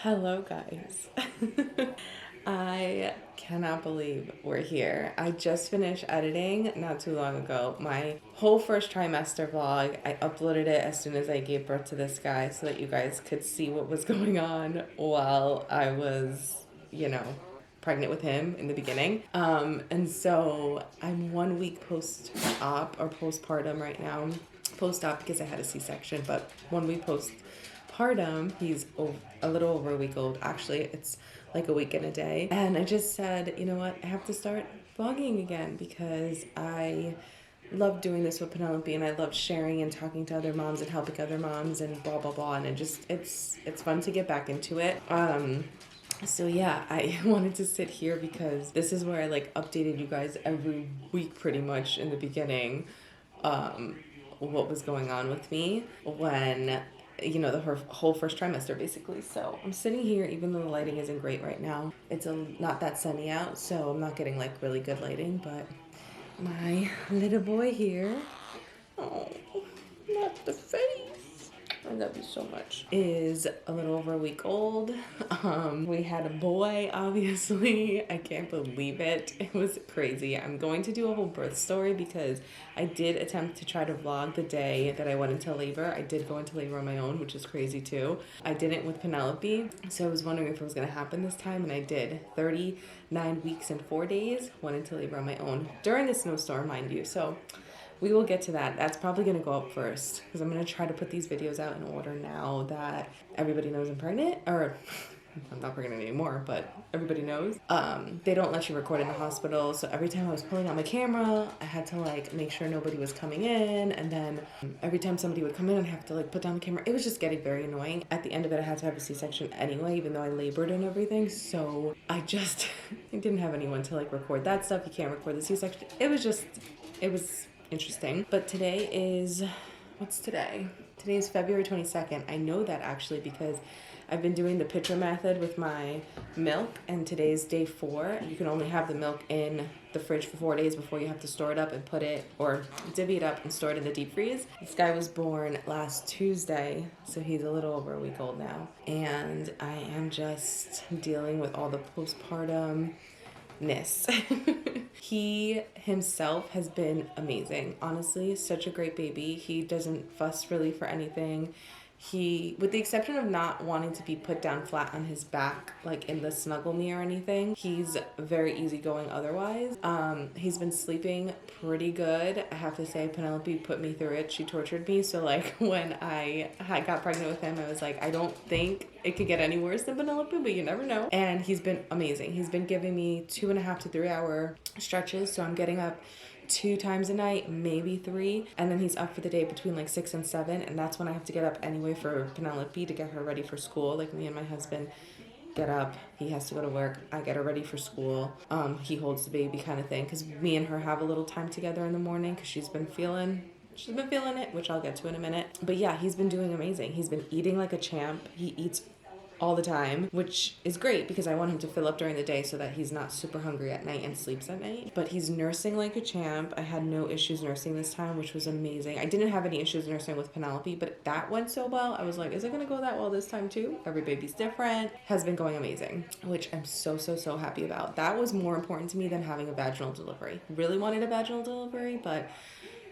Hello, guys. I cannot believe we're here. I just finished editing not too long ago my whole first trimester vlog. I uploaded it as soon as I gave birth to this guy so that you guys could see what was going on while I was, pregnant with him in the beginning. And so I'm 1 week post-op or postpartum right now. Post-op because I had a C-section, but 1 week postpartum. He's a little over a week old. Actually, it's like a week and a day. And I just said, you know what? I have to start vlogging again because I love doing this with Penelope and I love sharing and talking to other moms and helping other moms and blah blah blah, and it's fun to get back into it. So yeah, I wanted to sit here because this is where I updated you guys every week pretty much in the beginning, what was going on with me when the whole first trimester basically. So I'm sitting here even though the lighting isn't great right now. It's not that sunny out, so I'm not getting really good lighting, but my little boy here, oh, not the face, I love you so much, is a little over a week old. We had a boy, obviously. I can't believe it. It was crazy. I'm going to do a whole birth story because I did attempt to try to vlog the day that I went into labor. I did go into labor on my own, which is crazy too. I didn't with Penelope, so I was wondering if it was going to happen this time, and I did. 39 weeks and 4 days, went into labor on my own during a snowstorm, mind you. So we will get to that. That's probably going to go up first because I'm going to try to put these videos out in order now that everybody knows I'm pregnant. Or I'm not pregnant anymore, but everybody knows. They don't let you record in the hospital, so every time I was pulling out my camera, I had to make sure nobody was coming in, and then every time somebody would come in, I'd have to put down the camera. It was just getting very annoying. At the end of it, I had to have a C-section anyway, even though I labored and everything, so I didn't have anyone to record that stuff. You can't record the C-section. It was interesting. But today is, what's today? Today is February 22nd. I know that actually because I've been doing the pitcher method with my milk, and today's day 4. You can only have the milk in the fridge for 4 days before you have to store it up and put it, or divvy it up and store it in the deep freeze. This guy was born last Tuesday, so he's a little over a week old now. And I am just dealing with all the postpartum ness. He himself has been amazing. Honestly, such a great baby. He doesn't fuss really for anything. He, with the exception of not wanting to be put down flat on his back, in the snuggle me or anything, he's very easygoing otherwise. He's been sleeping pretty good. I have to say, Penelope put me through it. She tortured me. So when I got pregnant with him, I was I don't think it could get any worse than Penelope, but you never know. And he's been amazing. He's been giving me 2.5 to 3 hour stretches. So I'm getting up 2 times a night, maybe 3, and then he's up for the day between 6 and 7, and that's when I have to get up anyway for Penelope to get her ready for school. Me and my husband get up, he has to go to work, I get her ready for school, he holds the baby kind of thing, because me and her have a little time together in the morning because she's been feeling it, which I'll get to in a minute. But yeah, he's been doing amazing. He's been eating like a champ. He eats all the time, which is great because I want him to fill up during the day so that he's not super hungry at night and sleeps at night. But he's nursing like a champ. I had no issues nursing this time, which was amazing. I didn't have any issues nursing with Penelope, but that went so well. I was is it gonna go that well this time too? Every baby's different. Has been going amazing, which I'm so happy about. That was more important to me than having a vaginal delivery. Really wanted a vaginal delivery, but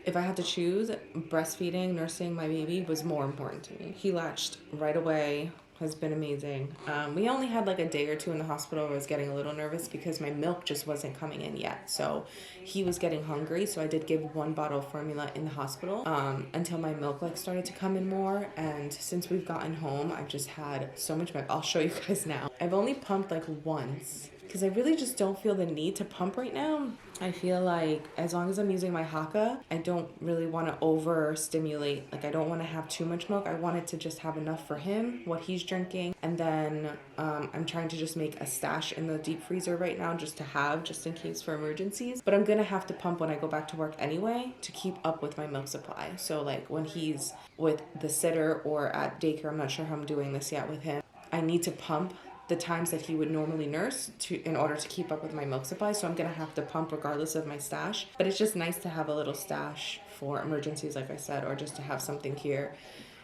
if I had to choose, breastfeeding, nursing my baby was more important to me. He latched right away. Has been amazing. We only had a day or 2 in the hospital where I was getting a little nervous because my milk just wasn't coming in yet. So he was getting hungry, so I did give 1 bottle of formula in the hospital until my milk started to come in more. And since we've gotten home, I've just had so much milk. I'll show you guys now. I've only pumped once because I really just don't feel the need to pump right now. I feel as long as I'm using my Haka, I don't really want to overstimulate. I don't want to have too much milk. I want it to just have enough for him, what he's drinking. And then I'm trying to just make a stash in the deep freezer right now just in case for emergencies. But I'm going to have to pump when I go back to work anyway to keep up with my milk supply. So when he's with the sitter or at daycare, I'm not sure how I'm doing this yet with him, I need to pump the times that he would normally nurse in order to keep up with my milk supply. So I'm gonna have to pump regardless of my stash. But it's just nice to have a little stash for emergencies, like I said, or just to have something here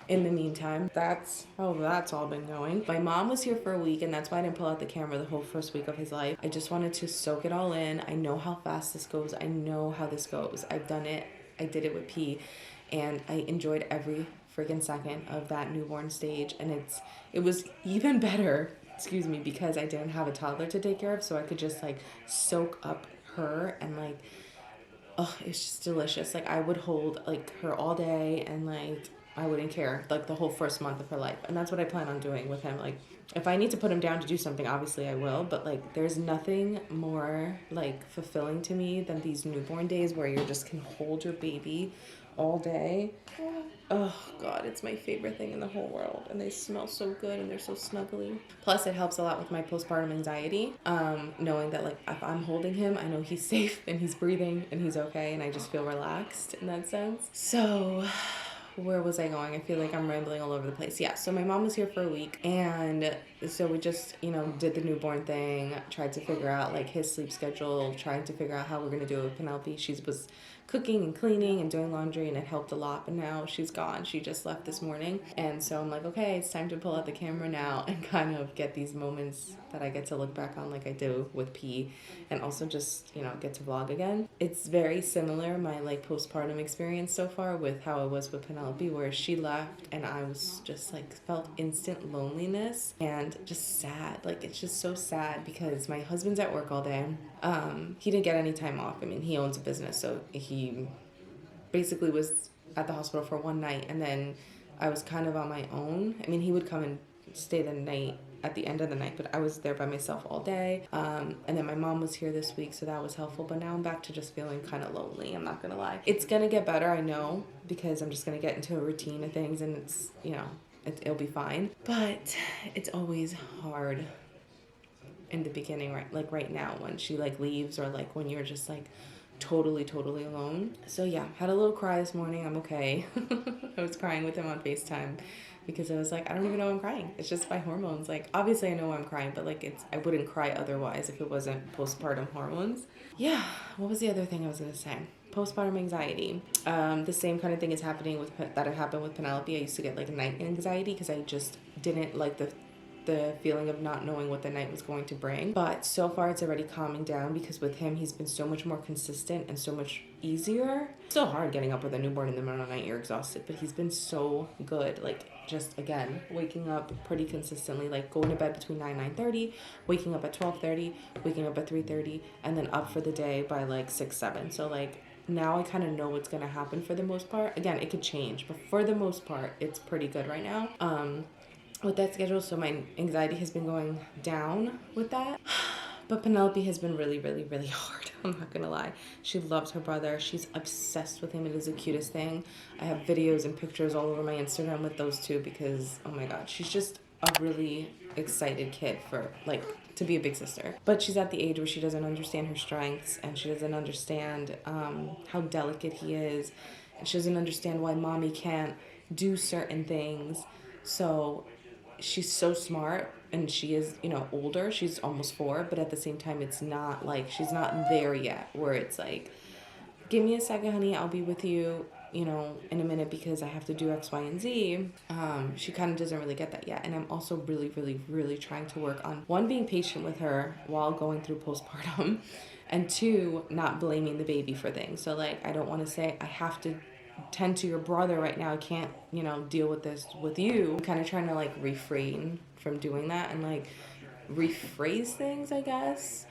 In the meantime, that's how that's all been going. My mom was here for a week, and that's why I didn't pull out the camera the whole first week of his life. I just wanted to soak it all in. I know how fast this goes. I know how this goes. I've done it. I did it with P, and I enjoyed every freaking second of that newborn stage. And it was even better, excuse me, because I didn't have a toddler to take care of, so I could just like soak up her and like, oh, it's just delicious. Like I would hold like her all day and like I wouldn't care like the whole first month of her life. And that's what I plan on doing with him. Like if I need to put him down to do something, obviously I will, but like there's nothing more like fulfilling to me than these newborn days where you just can hold your baby all day. Oh God, it's my favorite thing in the whole world, and they smell so good and they're so snuggly. Plus it helps a lot with my postpartum anxiety, knowing that like if I'm holding him, I know he's safe and he's breathing and he's okay, and I just feel relaxed in that sense. So where was I going? I feel like I'm rambling all over the place. Yeah, so my mom was here for a week, and so we just, did the newborn thing, tried to figure out like his sleep schedule, trying to figure out how we're gonna do it with Penelope. She was cooking and cleaning and doing laundry, and it helped a lot, but now she's gone. She just left this morning, and so I'm like, okay, it's time to pull out the camera now and kind of get these moments that I get to look back on like I do with P, and also just, get to vlog again. It's very similar, my like postpartum experience so far, with how it was with Penelope, where she left and I was just like felt instant loneliness and just sad. Like it's just so sad because my husband's at work all day. He didn't get any time off. I mean, he owns a business, so he basically was at the hospital for one night, and then I was kind of on my own. I mean, he would come and stay the night at the end of the night, but I was there by myself all day. And then my mom was here this week, so that was helpful. But now I'm back to just feeling kind of lonely. I'm not gonna lie. It's gonna get better, I know, because I'm just gonna get into a routine of things, and it's, it'll be fine. But it's always hard in the beginning, right? Like right now when she like leaves, or like when you're just like totally alone. So yeah, had a little cry this morning. I'm okay. I was crying with him on FaceTime because I was like, I don't even know I'm crying. It's just my hormones. Like obviously I know I'm crying, but like I wouldn't cry otherwise if it wasn't postpartum hormones. Yeah, what was the other thing I was gonna say? Postpartum anxiety. The same kind of thing is happening that had happened with Penelope. I used to get like night anxiety because I just didn't like the feeling of not knowing what the night was going to bring. But so far it's already calming down because with him, he's been so much more consistent and so much easier. Still hard getting up with a newborn in the middle of the night, you're exhausted, but he's been so good. Like just again, waking up pretty consistently, like going to bed between 9:30, waking up at 12:30, waking up at 3:30, and then up for the day by like 6-7. So like now I kind of know what's gonna happen for the most part. Again, it could change, but for the most part, it's pretty good right now. With that schedule, so my anxiety has been going down with that. But Penelope has been really hard. I'm not gonna lie. She loves her brother. She's obsessed with him. It is the cutest thing. I have videos and pictures all over my Instagram with those two because, oh my God, she's just a really excited kid for like to be a big sister. But she's at the age where she doesn't understand her strengths, and she doesn't understand how delicate he is, and she doesn't understand why mommy can't do certain things. So she's so smart, and she is, older. She's almost 4, but at the same time, it's not like she's not there yet where it's like, give me a second, honey, I'll be with you, in a minute because I have to do X, Y, and Z. She kind of doesn't really get that yet. And I'm also really trying to work on, 1, being patient with her while going through postpartum, and 2, not blaming the baby for things. So like, I don't want to say I have to tend to your brother right now, I can't deal with this with you. I'm kind of trying to like refrain from doing that and like rephrase things, I guess.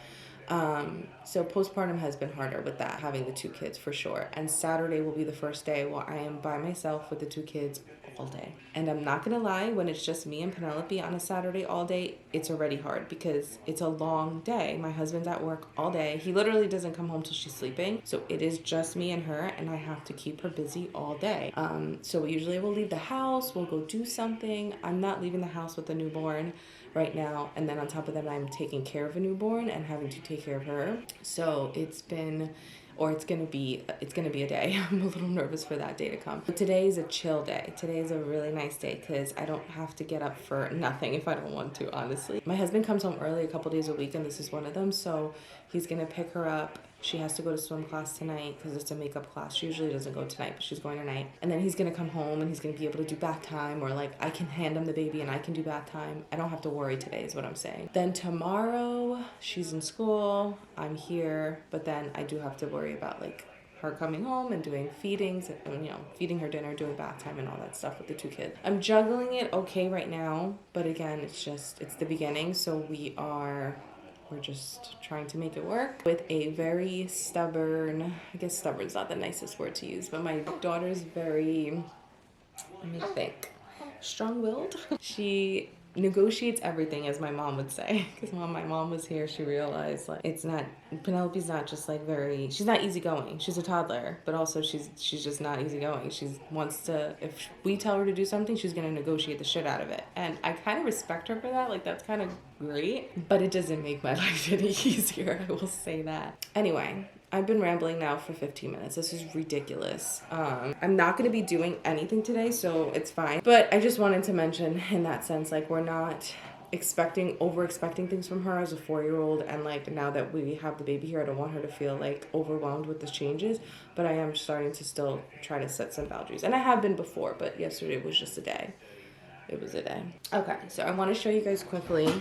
So postpartum has been harder with that, having the 2 kids for sure. And Saturday will be the first day where I am by myself with the 2 kids all day. And I'm not gonna lie, when it's just me and Penelope on a Saturday all day, it's already hard because it's a long day. My husband's at work all day. He literally doesn't come home till she's sleeping. So it is just me and her, and I have to keep her busy all day. So we usually will leave the house, we'll go do something. I'm not leaving the house with a newborn right now, and then on top of that, I'm taking care of a newborn and having to take care of her. So it's gonna be a day. I'm a little nervous for that day to come. But today is a chill day. Today is a really nice day because I don't have to get up for nothing if I don't want to, honestly. My husband comes home early a couple days a week, and this is one of them. So he's gonna pick her up She has to go to swim class tonight because it's a makeup class. She usually doesn't go tonight, but she's going tonight. And then he's going to come home and he's going to be able to do bath time, or like I can hand him the baby and I can do bath time. I don't have to worry today is what I'm saying. Then tomorrow she's in school. I'm here, but then I do have to worry about like her coming home and doing feedings and, you know, feeding her dinner, doing bath time and all that stuff with the 2 kids. I'm juggling it okay right now, but again, it's the beginning. So we're just trying to make it work with a very stubborn, I guess stubborn's not the nicest word to use, but my daughter's very, let me think, strong-willed. She negotiates everything, as my mom would say, because when my mom was here, she realized like Penelope's not just like she's not easygoing. She's a toddler, but also she's just not easygoing. She wants to, if we tell her to do something, she's gonna negotiate the shit out of it, and I kind of respect her for that. Like that's kind of great, but it doesn't make my life any easier, I will say that. Anyway, I've been rambling now for 15 minutes. This is ridiculous. I'm not going to be doing anything today, so it's fine. But I just wanted to mention in that sense, like we're not over expecting things from her as a 4-year-old. And like now that we have the baby here, I don't want her to feel like overwhelmed with the changes. But I am starting to still try to set some boundaries. And I have been before, but yesterday was just a day. It was a day. Okay, so I want to show you guys quickly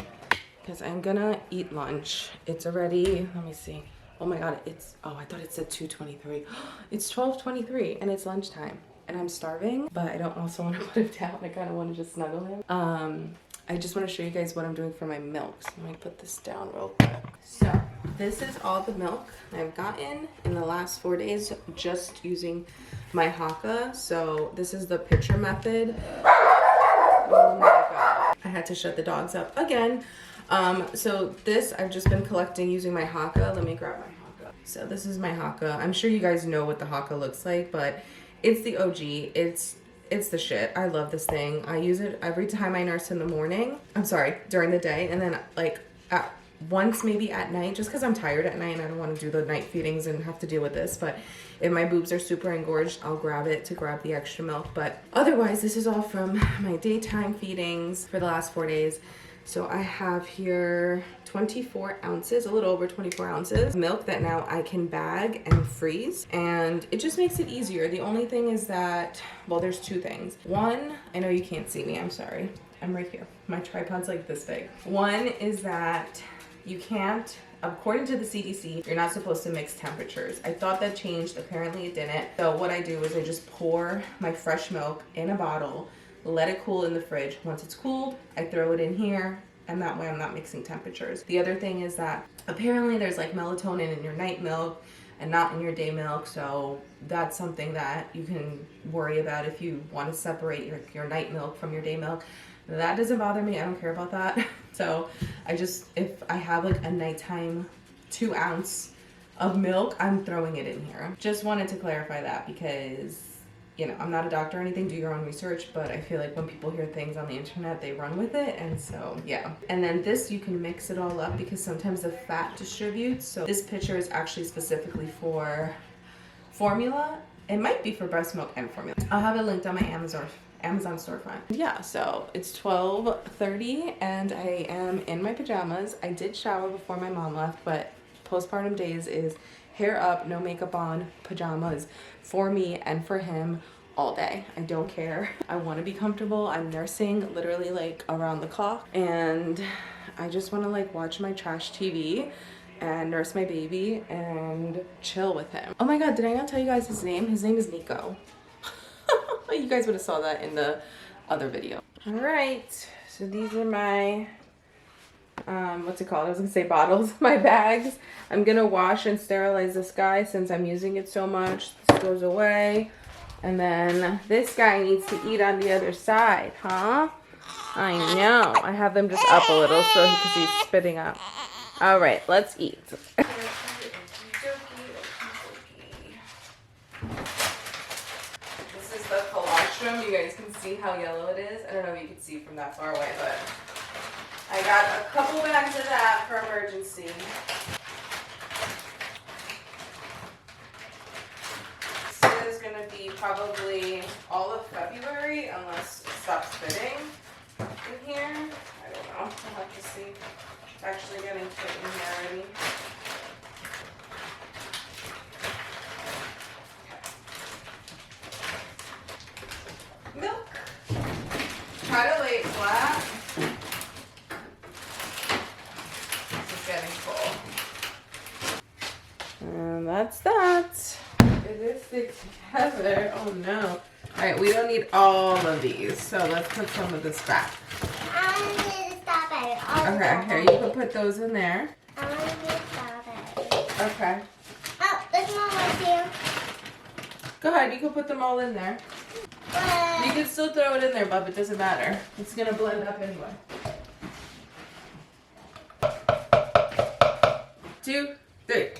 because I'm going to eat lunch. It's already, let me see. Oh my God, I thought it said 2:23. It's 12:23 and it's lunchtime and I'm starving, but I don't also want to put him down. I kind of want to just snuggle him. I just want to show you guys what I'm doing for my milk. So let me put this down real quick. So this is all the milk I've gotten in the last 4 days just using my Haka. So this is the pitcher method. Oh my God. I had to shut the dogs up again. So this I've just been collecting using my Haka. Let me grab my Haka. So this is my Haka. I'm sure you guys know what the Haka looks like, but it's the OG. It's the shit. I love this thing. I use it every time I nurse in the morning. I'm sorry, during the day, and then like once maybe at night, just because I'm tired at night and I don't want to do the night feedings and have to deal with this. But if my boobs are super engorged, I'll grab it to grab the extra milk. But otherwise, this is all from my daytime feedings for the last 4 days. So I have here 24 ounces, a little over 24 ounces, milk that now I can bag and freeze. And it just makes it easier. The only thing is that, well, there's 2 things. One, I know you can't see me, I'm sorry. I'm right here. My tripod's like this big. One is that you can't, according to the CDC, you're not supposed to mix temperatures. I thought that changed, apparently it didn't. So what I do is I just pour my fresh milk in a bottle, let it cool in the fridge. Once it's cooled, I throw it in here, and that way I'm not mixing temperatures. The other thing is that apparently there's like melatonin in your night milk and not in your day milk, so that's something that you can worry about if you want to separate your night milk from your day milk. That doesn't bother me, I don't care about that. So if I have like a nighttime 2 ounce of milk, I'm throwing it in here. Just wanted to clarify that because, you know, I'm not a doctor or anything, do your own research, but I feel like when people hear things on the internet, they run with it, and so, yeah. And then this, you can mix it all up because sometimes the fat distributes, so this pitcher is actually specifically for formula. It might be for breast milk and formula. I'll have it linked on my Amazon storefront. Yeah, so it's 12:30 and I am in my pajamas. I did shower before my mom left, but postpartum days is hair up, no makeup on, pajamas for me and for him all day. I don't care. I want to be comfortable. I'm nursing literally like around the clock, and I just want to like watch my trash TV and nurse my baby and chill with him. Oh my God, did I not tell you guys his name? His name is Nico. You guys would have saw that in the other video. All right, so these are my what's it called? I was gonna say bottles, my bags. I'm gonna wash and sterilize this guy since I'm using it so much. This goes away. And then this guy needs to eat on the other side, huh? I know. I have them just up a little so because he's spitting up. All right, let's eat. This is the colostrum. You guys can see how yellow it is. I don't know if you can see from that far away, but I got a couple bags of that for emergency. This is going to be probably all of February unless it stops fitting in here. I don't know. I'll have to see. It's actually getting fit in here already. And that's that. It is stick together. Oh no. Alright, we don't need all of these, so let's put some of this back. I need strawberry. Okay, here, you can put those in there. I want to get strawberry. Okay. Oh, there's more right here. Go ahead, you can put them all in there. You can still throw it in there, bub, it doesn't matter. It's gonna blend up anyway. 2, 3.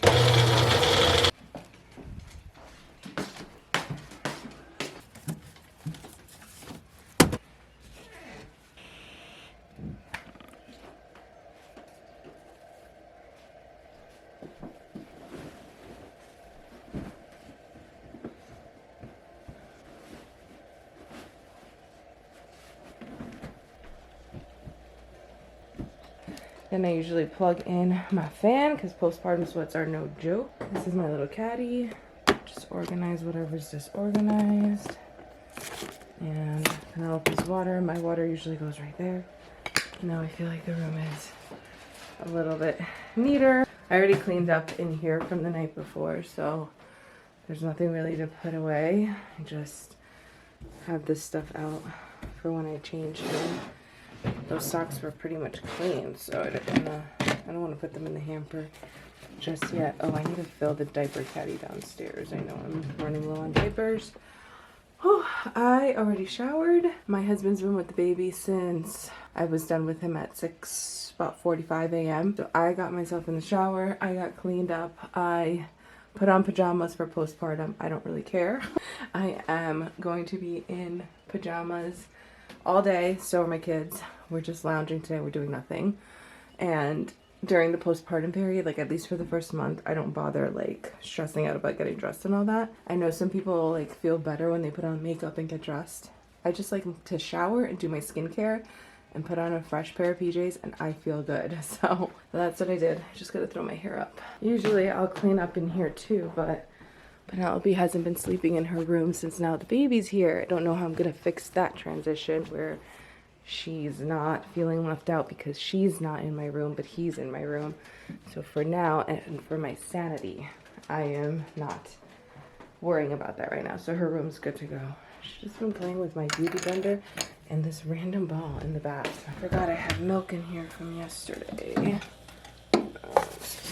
Then I usually plug in my fan because postpartum sweats are no joke. This is my little caddy. Just organize whatever's disorganized. And Penelope's water. My water usually goes right there. Now I feel like the room is a little bit neater. I already cleaned up in here from the night before, so there's nothing really to put away. I just have this stuff out for when I change them. Those socks were pretty much clean, so I don't want to put them in the hamper just yet. Oh, I need to fill the diaper caddy downstairs. I know I'm running low on diapers. Oh, I already showered. My husband's been with the baby since I was done with him at about 4:45 a.m. So I got myself in the shower. I got cleaned up. I put on pajamas for postpartum. I don't really care. I am going to be in pajamas all day. So are my kids. We're just lounging today. We're doing nothing. And during the postpartum period, like at least for the first month, I don't bother like stressing out about getting dressed and all that. I know some people like feel better when they put on makeup and get dressed. I just like to shower and do my skincare and put on a fresh pair of PJs and I feel good. So that's what I did. I just gotta throw my hair up. Usually I'll clean up in here too, but Penelope hasn't been sleeping in her room since now the baby's here. I don't know how I'm gonna fix that transition where she's not feeling left out because she's not in my room, but he's in my room. So for now, and for my sanity, I am not worrying about that right now. So her room's good to go. She's just been playing with my beauty blender and this random ball in the bath. I forgot I had milk in here from yesterday.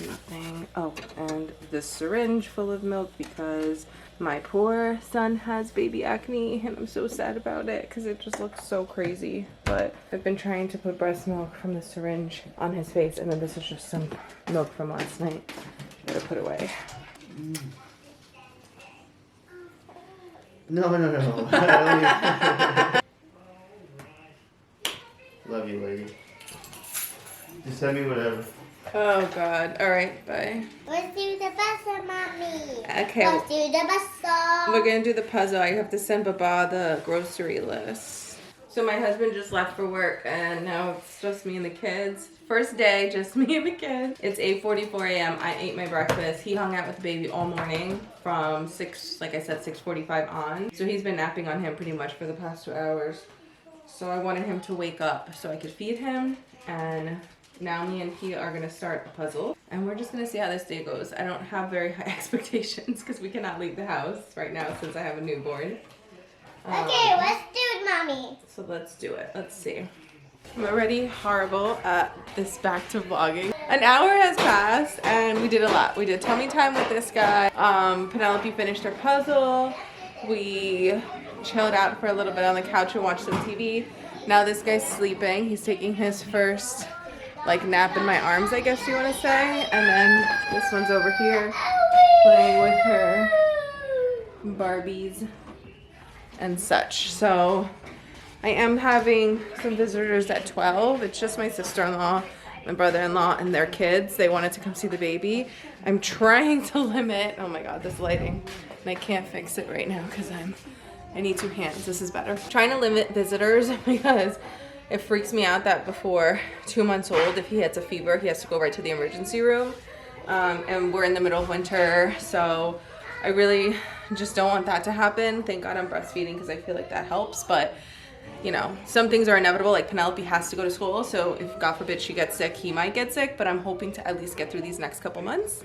Nothing. Oh, and this syringe full of milk because my poor son has baby acne and I'm so sad about it because it just looks so crazy. But I've been trying to put breast milk from the syringe on his face, and then this is just some milk from last night. Gotta put away. No. Love you, lady. Just send me whatever. Oh God. All right. Bye. Let's do the puzzle, mommy. Okay. Let's do the puzzle. We're gonna do the puzzle. I have to send Baba the grocery list. So my husband just left for work and now it's just me and the kids. First day, just me and the kids. It's 8:44 a.m. I ate my breakfast. He hung out with the baby all morning from 6:45 on. So he's been napping on him pretty much for the past 2 hours. So I wanted him to wake up so I could feed him, and now me and he are gonna start a puzzle and we're just gonna see how this day goes. I don't have very high expectations because we cannot leave the house right now since I have a newborn. Okay, let's do it, mommy. So let's do it. Let's see. I'm already horrible at this back to vlogging. An hour has passed and we did a lot. We did tummy time with this guy. Penelope finished her puzzle. We chilled out for a little bit on the couch and watched some TV. Now this guy's sleeping. He's taking his first like nap in my arms, I guess you want to say. And then this one's over here playing with her Barbies and such. So I am having some visitors at 12. It's just my sister-in-law, my brother-in-law, and their kids. They wanted to come see the baby. I'm trying to limit, oh my God, this lighting. And I can't fix it right now because I need 2 hands. This is better. Trying to limit visitors because it freaks me out that before 2 months old, if he has a fever, he has to go right to the emergency room. And we're in the middle of winter, so I really just don't want that to happen. Thank God I'm breastfeeding because I feel like that helps, but you know, some things are inevitable, like Penelope has to go to school, so if God forbid she gets sick, he might get sick, but I'm hoping to at least get through these next couple months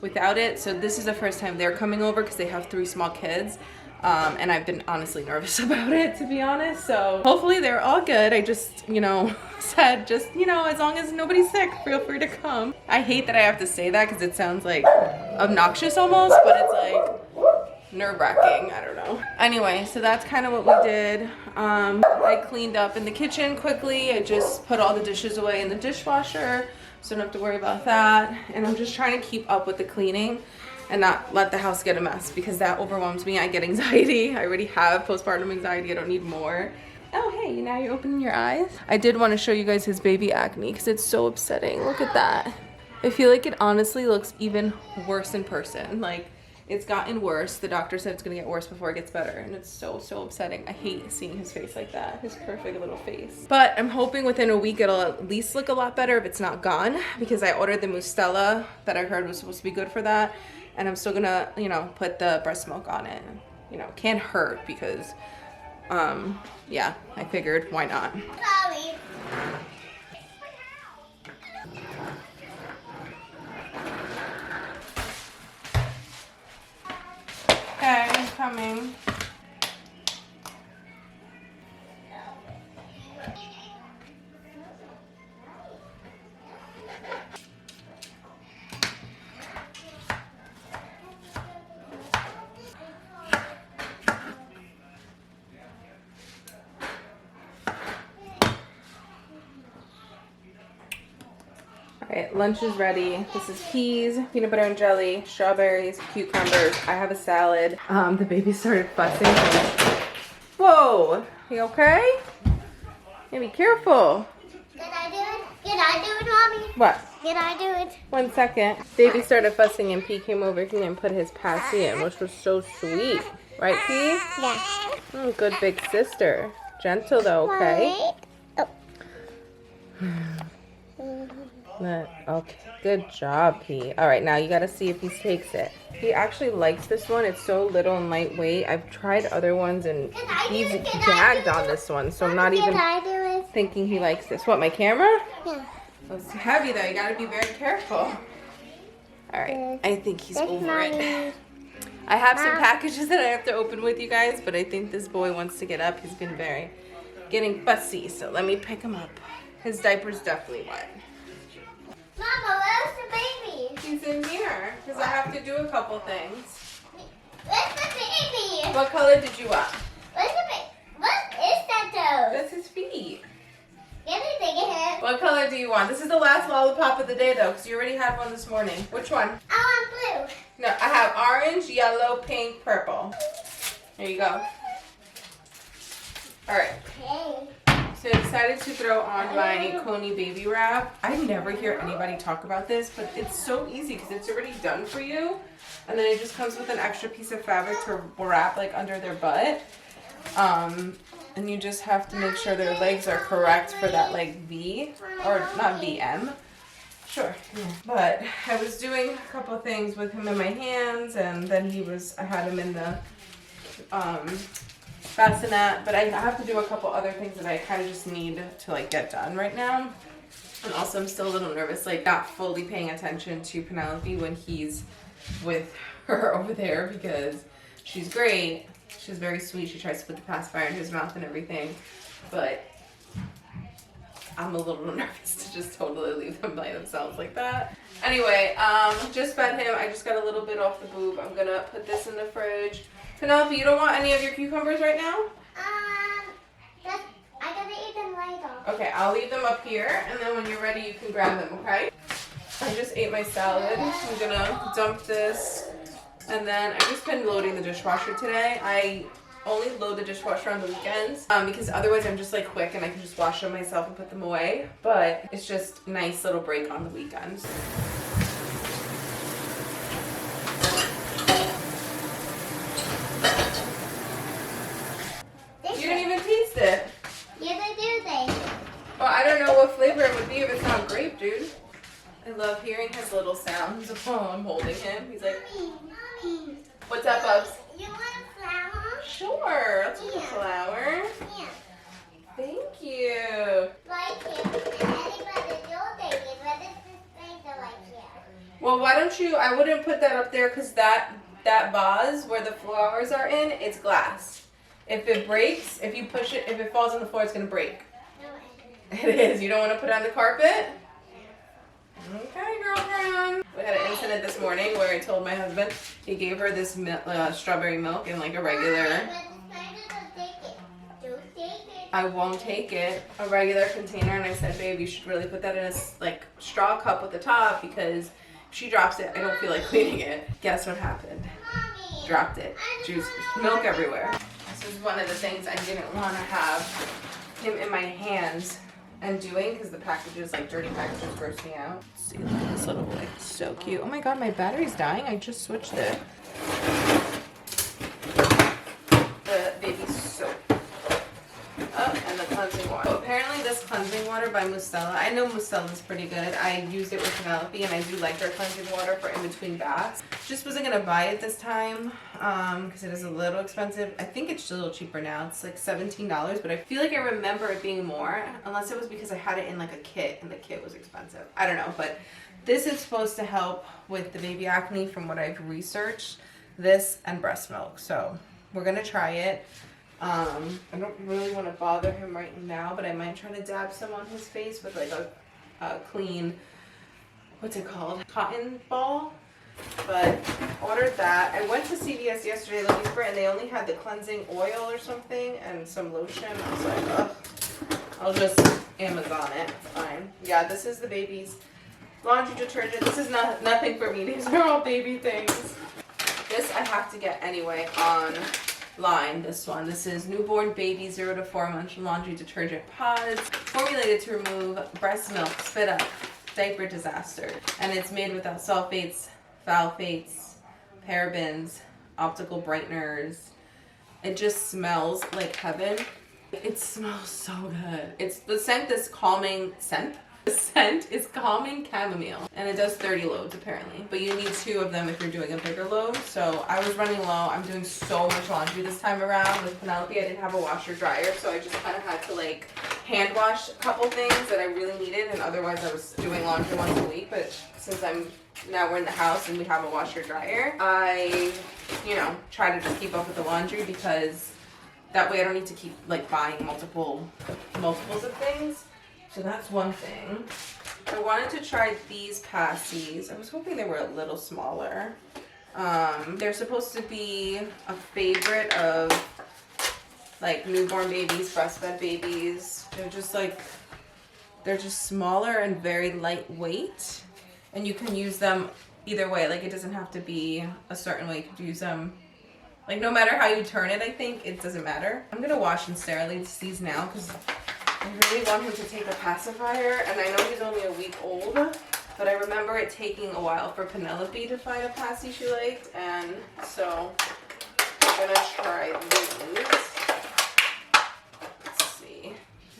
without it. So this is the first time they're coming over because they have 3 small kids. And I've been honestly nervous about it, to be honest. So hopefully they're all good. I just, you know, said just, you know, as long as nobody's sick, feel free to come. I hate that I have to say that because it sounds like obnoxious almost, but it's like nerve-wracking. I don't know. Anyway, so that's kind of what we did. I cleaned up in the kitchen quickly. I just put all the dishes away in the dishwasher, so I don't have to worry about that. And I'm just trying to keep up with the cleaning and not let the house get a mess because that overwhelms me. I get anxiety. I already have postpartum anxiety. I don't need more. Oh, hey, now you're opening your eyes. I did want to show you guys his baby acne because it's so upsetting. Look at that. I feel like it honestly looks even worse in person. Like, it's gotten worse. The doctor said it's gonna get worse before it gets better, and it's so upsetting. I hate seeing his face like that, his perfect little face. But I'm hoping within a week it'll at least look a lot better if it's not gone, because I ordered the Mustela that I heard was supposed to be good for that, and I'm still gonna, you know, put the breast milk on it. You know, can't hurt because, yeah, I figured why not. Sorry. Okay, I'm coming. Alright, lunch is ready. This is peas, peanut butter and jelly, strawberries, cucumbers. I have a salad. The baby started fussing. Whoa! You okay? Yeah, be careful. Did I do it? Did I do it, Mommy? What? Did I do it? 1 second. Baby started fussing and P came over here and put his passy in, which was so sweet. Right, P? Yeah. Good big sister. Gentle though, okay? Okay, good job, P. All right, now you gotta see if he takes it. He actually likes this one. It's so little and lightweight. I've tried other ones and he's gagged on this one, so I'm not even thinking he likes this. What, my camera? Yeah. It's heavy though. You gotta be very careful. All right, I think he's over it. I have some packages that I have to open with you guys, but I think this boy wants to get up. He's been getting fussy, so let me pick him up. His diaper's definitely wet. Mama, where's the baby? He's in here because I have to do a couple things. Where's the baby? What color did you want? Where's the baby? What is that though? That's his feet. Get it, take it. What color do you want? This is the last lollipop of the day though, because you already had one this morning. Which one? I want blue. No, I have orange, yellow, pink, purple. There you go. All right. Okay. So I decided to throw on my Coney baby wrap. I never hear anybody talk about this, but it's so easy because it's already done for you. And then it just comes with an extra piece of fabric to wrap like under their butt. And you just have to make sure their legs are correct for that like V, or not VM. Sure. Yeah. But I was doing a couple of things with him in my hands, and then I had him in the bassinet, but I have to do a couple other things that I kind of just need to like get done right now. And also I'm still a little nervous, like not fully paying attention to Penelope when he's with her over there, because she's great. She's very sweet. She tries to put the pacifier in his mouth and everything, but I'm a little nervous to just totally leave them by themselves like that. Anyway, just fed him. I just got a little bit off the boob. I'm gonna put this in the fridge. Penelope, you don't want any of your cucumbers right now? I gotta eat them later. Okay, I'll leave them up here, and then when you're ready, you can grab them, okay? I just ate my salad. I'm gonna dump this, and then I've just been loading the dishwasher today. I only load the dishwasher on the weekends, because otherwise I'm just like quick and I can just wash them myself and put them away. But it's just a nice little break on the weekends. You didn't even taste it. Yeah, they do. Well, I don't know what flavor it would be if it's not grape, dude. I love hearing his little sounds while I'm holding him. He's like, Mommy. what's up, Bubs? You want a flower? Sure, let's get a flower. Yeah. Thank you. Like it, and anybody don't take it, but it's just thing to like it. Well, why don't you, I wouldn't put that up there because that vase where the flowers are in, it's glass. If it breaks, if you push it, if it falls on the floor, it's going to break. No, it It is. You don't want to put it on the carpet? Okay, girlfriend. We had an incident this morning where I told my husband he gave her this strawberry milk in like a regular. I won't take it, a regular container, and I said, babe, you should really put that in a like straw cup with the top because if she drops it, I don't feel like cleaning it. Guess what happened? Dropped it. Juice, milk everywhere. This is one of the things I didn't want to have him in my hands and doing because the packages, like dirty packages, gross me out. Let's see, look at this little boy. So cute. Oh my god, my battery's dying. I just switched it. The baby soap. Oh, and the cleansing water. So apparently this cleansing water by Mustela, I know Mustela's pretty good. I used it with Penelope and I do like their cleansing water for in between baths. Just wasn't gonna buy it this time because it is a little expensive. I think it's a little cheaper now. It's like $17, but I feel like I remember it being more, unless it was because I had it in like a kit and the kit was expensive. I don't know, but this is supposed to help with the baby acne from what I've researched. This and breast milk. So we're gonna try it. I don't really want to bother him right now, but I might try to dab some on his face with like a clean, what's it called? Cotton ball. But ordered that. I went to CVS yesterday looking for it and they only had the cleansing oil or something and some lotion. I was like, ugh, I'll just Amazon it. It's fine. Yeah, this is the baby's laundry detergent. This is nothing for me. These are all baby things. This I have to get anyway online. This one. This is Newborn Baby 0 to 4 month laundry detergent pods. Formulated to remove breast milk, spit up, diaper disaster. And it's made without sulfates, phthalates, parabens, optical brighteners. It just smells like heaven. It smells so good. It's the scent, this calming scent. The scent is calming chamomile. And it does 30 loads apparently. But you need 2 of them if you're doing a bigger load. So I was running low. I'm doing so much laundry this time around. With Penelope, I didn't have a washer dryer. So I just kind of had to like hand wash a couple things that I really needed. And otherwise I was doing laundry once a week. But since now we're in the house and we have a washer dryer, I, try to just keep up with the laundry because that way I don't need to keep like buying multiples of things. So that's one thing. I wanted to try these passies. I was hoping they were a little smaller. They're supposed to be a favorite of like newborn babies, breastfed babies. They're just smaller and very lightweight. And you can use them either way. Like it doesn't have to be a certain way. You could use them like no matter how you turn it, I think it doesn't matter. I'm gonna wash and sterilize these now because I really want him to take a pacifier, and I know he's only a week old, but I remember it taking a while for Penelope to find a passy she liked, and so I'm gonna try these. Let's see.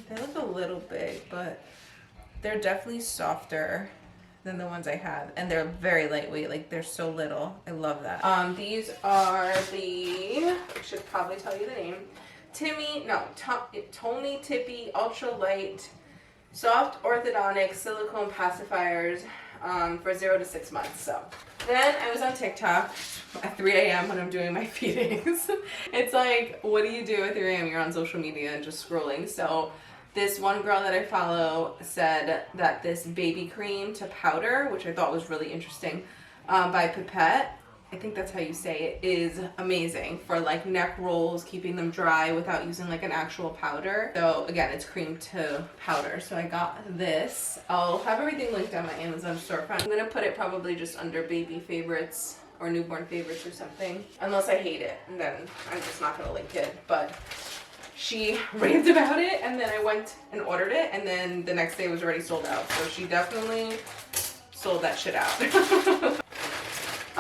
They look a little big, but they're definitely softer than the ones I have, and they're very lightweight. Like they're so little. I love that. These are I should probably tell you the name. Tony Tippy Ultra Light Soft Orthodontic Silicone Pacifiers for 0 to 6 months. So then I was on TikTok at 3 a.m. when I'm doing my feedings. It's like, what do you do at 3 a.m.? You're on social media and just scrolling. So this one girl that I follow said that this baby cream to powder, which I thought was really interesting, by Pipette, I think that's how you say it, is amazing for like neck rolls, keeping them dry without using like an actual powder. So again, it's cream to powder. So I got this. I'll have everything linked on my Amazon storefront. I'm gonna put it probably just under baby favorites or newborn favorites or something, unless I hate it, and then I'm just not gonna link it. But she raved about it, and then I went and ordered it, and then the next day it was already sold out. So she definitely sold that shit out.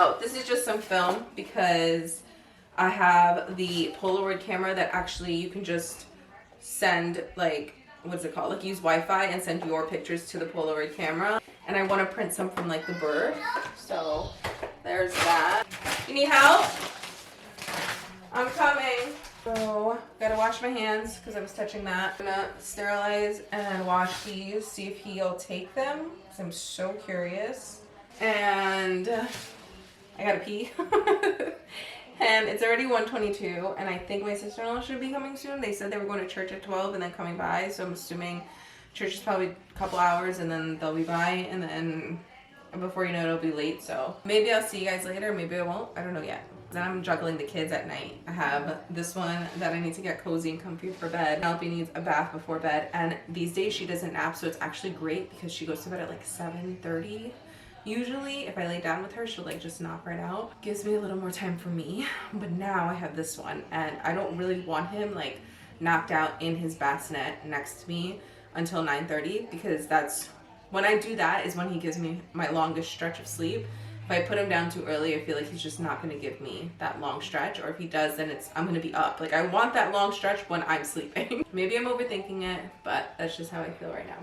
Oh, this is just some film because I have the Polaroid camera that actually you can just send like, what's it called? Like use Wi-Fi and send your pictures to the Polaroid camera. And I want to print some from like the birth. So there's that. You need help? I'm coming. So, gotta wash my hands because I was touching that. I'm gonna sterilize and wash these, see if he'll take them because I'm so curious. And I gotta pee. And it's already 1:22, and I think my sister-in-law should be coming soon. They said they were going to church at 12 and then coming by, so I'm assuming church is probably a couple hours and then they'll be by, and then before you know it, it'll be late. So maybe I'll see you guys later, maybe I won't. I don't know yet. Then I'm juggling the kids at night. I have this one that I need to get cozy and comfy for bed. Penelope needs a bath before bed, and these days she doesn't nap, so it's actually great because she goes to bed at like 7:30. Usually, if I lay down with her, she'll like just knock right out. Gives me a little more time for me. But now I have this one, and I don't really want him like knocked out in his bassinet next to me until 9:30, because that's when I do that is when he gives me my longest stretch of sleep. If I put him down too early, I feel like he's just not going to give me that long stretch, or if he does, then I'm going to be up. Like, I want that long stretch when I'm sleeping. Maybe I'm overthinking it, but that's just how I feel right now.